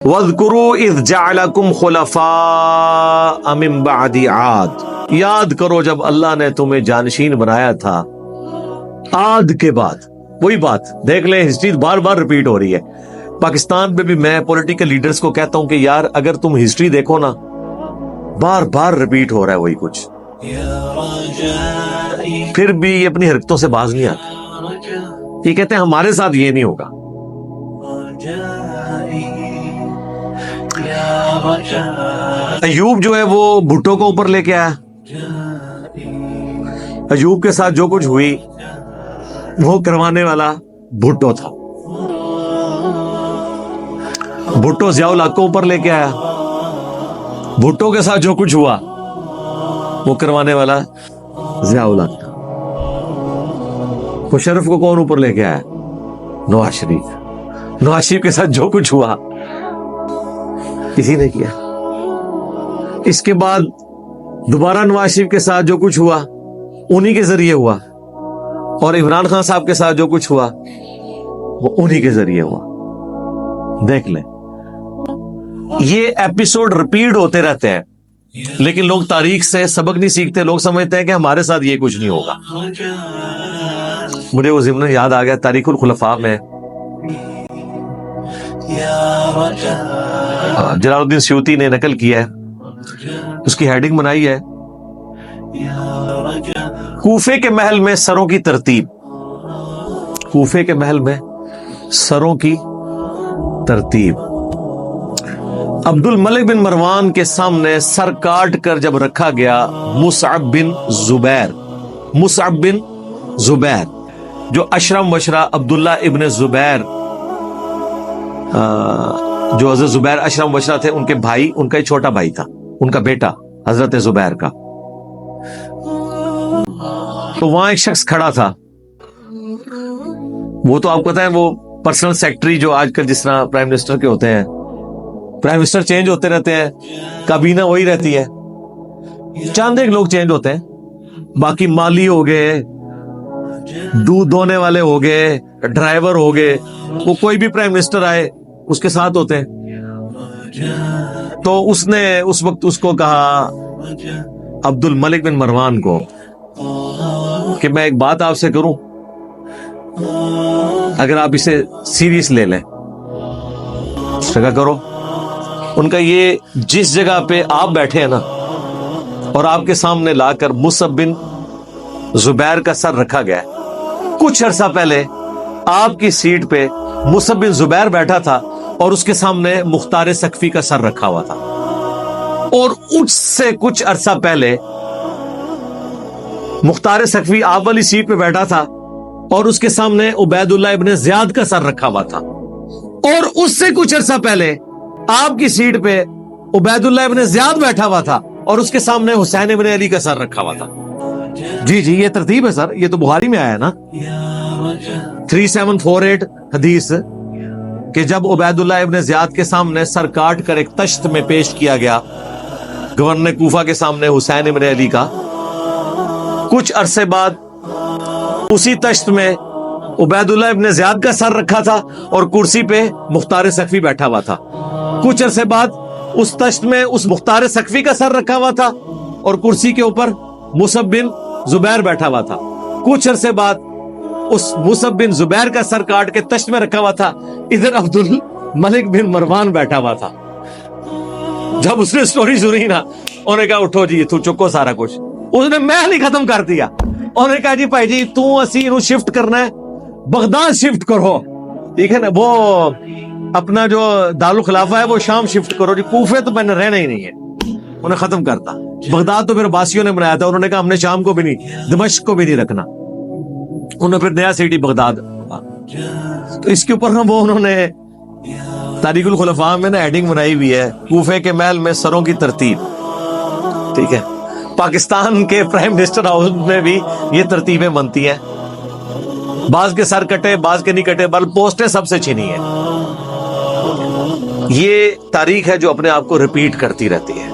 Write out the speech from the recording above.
وَاذْكُرُوا إِذْ جَعَلَكُمْ خُلَفَاءَ مِن بَعْدِ عَادٍ، یاد کرو جب اللہ نے تمہیں جانشین بنایا تھا عاد کے بعد۔ وہی بات دیکھ لیں، ہسٹری بار بار ریپیٹ ہو رہی ہے۔ پاکستان میں بھی میں پولیٹیکل لیڈرز کو کہتا ہوں کہ یار اگر تم ہسٹری دیکھو نا، بار بار ریپیٹ ہو رہا ہے وہی کچھ، پھر بھی یہ اپنی حرکتوں سے باز نہیں آتے۔ یہ کہتے ہیں ہمارے ساتھ یہ نہیں ہوگا۔ ایوب جو ہے وہ بھٹو کو اوپر لے کے آیا، ایوب کے ساتھ جو کچھ ہوئی وہ کروانے والا بھٹو تھا۔ بھٹو ضیاء الحق کو اوپر لے کے آیا، بھٹو کے ساتھ جو کچھ ہوا وہ کروانے والا ضیاء الحق تھا۔ مشرف کو کون اوپر لے کے آیا؟ نواز شریف۔ نواز شریف کے ساتھ جو کچھ ہوا کسی نے کیا۔ اس کے بعد دوبارہ نواز شریف کے ساتھ جو کچھ ہوا انہی کے ذریعے ہوا، اور عمران خان صاحب کے ساتھ جو کچھ ہوا وہ انہی کے ذریعے ہوا۔ دیکھ لیں، یہ ایپیسوڈ ریپیٹ ہوتے رہتے ہیں، لیکن لوگ تاریخ سے سبق نہیں سیکھتے۔ لوگ سمجھتے ہیں کہ ہمارے ساتھ یہ کچھ نہیں ہوگا۔ مجھے وہ ضمن یاد آ گیا، تاریخ الخلفاء میں جلال الدین سیوطی نے نقل کیا ہے، اس کی ہیڈنگ بنائی ہے کوفے کے محل میں سروں کی ترتیب۔ کوفے کے محل میں سروں کی ترتیب۔ عبد الملک بن مروان کے سامنے سر کاٹ کر جب رکھا گیا مصعب بن زبیر، مصعب بن زبیر جو اشرم وشرا عبداللہ ابن زبیر، جو حضرت زبیر اشرم وشرا تھے ان کے بھائی، ان کا ہی چھوٹا بھائی تھا، ان کا بیٹا حضرت زبیر کا۔ تو وہاں ایک شخص کھڑا تھا، وہ تو آپ کو پتا ہے وہ پرسنل سیکٹری جو آج کل جس طرح پرائم منسٹر کے ہوتے ہیں، پرائم منسٹر چینج ہوتے رہتے ہیں، کابینہ وہی رہتی ہے، چند ایک لوگ چینج ہوتے ہیں، باقی مالی ہو گئے، دودھ دھونے والے ہو گئے، ڈرائیور ہو گئے، وہ کوئی بھی پرائم منسٹر آئے اس کے ساتھ ہوتے ہیں۔ تو اس نے اس وقت اس کو کہا عبد الملک بن مروان کو کہ میں ایک بات آپ سے کروں، اگر آپ اسے سیریس لے لیں کیا کرو؟ ان کا یہ جس جگہ پہ آپ بیٹھے ہیں نا، اور آپ کے سامنے لا کر مصعب بن زبیر کا سر رکھا گیا ہے، کچھ عرصہ پہلے آپ کی سیٹ پہ مصعب بن زبیر بیٹھا تھا اور اس کے سامنے مختار ثقفی کا سر رکھا ہوا تھا، اور اس سے کچھ عرصہ پہلے مختار ثقفی آپ والی سیٹ پہ بیٹھا تھا اور اس کے سامنے عبید اللہ ابن زیاد کا سر رکھا ہوا تھا، اور اس سے کچھ عرصہ پہلے آپ کی سیٹ پہ عبید اللہ ابن زیاد بیٹھا ہوا تھا اور اس کے سامنے حسین ابن علی کا سر رکھا ہوا تھا۔ جی جی، یہ ترتیب ہے سر، یہ تو بخاری میں آیا نا 3748 حدیث، کہ جب عبید اللہ ابن زیاد کے سامنے سر کاٹ کر ایک تشت میں پیش کیا گیا گورنر کوفہ کے سامنے حسین ابن علی کا، کچھ عرصے بعد اسی تشت میں عبید اللہ ابن زیاد کا سر رکھا تھا اور کرسی پہ مختار ثقفی بیٹھا ہوا تھا۔ کچھ عرصے بعد اس تشت میں اس مختار ثقفی کا سر رکھا ہوا تھا اور کرسی کے اوپر مصعب بن زبیر بیٹھا ہوا تھا۔ کچھ عرصے بعد اس مصعب بن زبیر کا سر کاٹ کے تشت میں رکھا ہوا تھا، ادھر عبد الملک بن مروان بیٹھا ہوا تھا۔ جب اس نے سٹوری سنی نا، انہوں نے کہا اٹھو جی تو چکو سارا کچھ، اس نے محل ہی ختم کر دیا۔ انہوں نے کہا جی بھائی جی تو اسی انہوں شفٹ کرنا ہے، بغداد شفٹ کرو، ٹھیک ہے نا، وہ اپنا جو دارالخلافہ ہے وہ شام شفٹ کرو جی، کوفے تو میں نے رہنا ہی نہیں ہے۔ انہیں ختم کرتا، بغداد تو پھر عباسیوں نے بنایا تھا، انہوں نے کہا ہم نے شام کو بھی نہیں، دمشق کو بھی نہیں رکھنا، انہوں نے پھر نیا سٹی بغداد۔ تو اس کے اوپر ہم وہ انہوں نے تاریخ الخلفاء میں نا ہیڈنگ بنائی ہوئی ہے، کوفے کے محل میں سروں کی ترتیب، ٹھیک ہے۔ پاکستان کے پرائم منسٹر ہاؤس میں بھی یہ ترتیبیں بنتی ہیں، بعض کے سر کٹے، بعض کے نہیں کٹے، بلکہ پوسٹیں سب سے چھینی ہیں۔ یہ تاریخ ہے جو اپنے آپ کو ریپیٹ کرتی رہتی ہے۔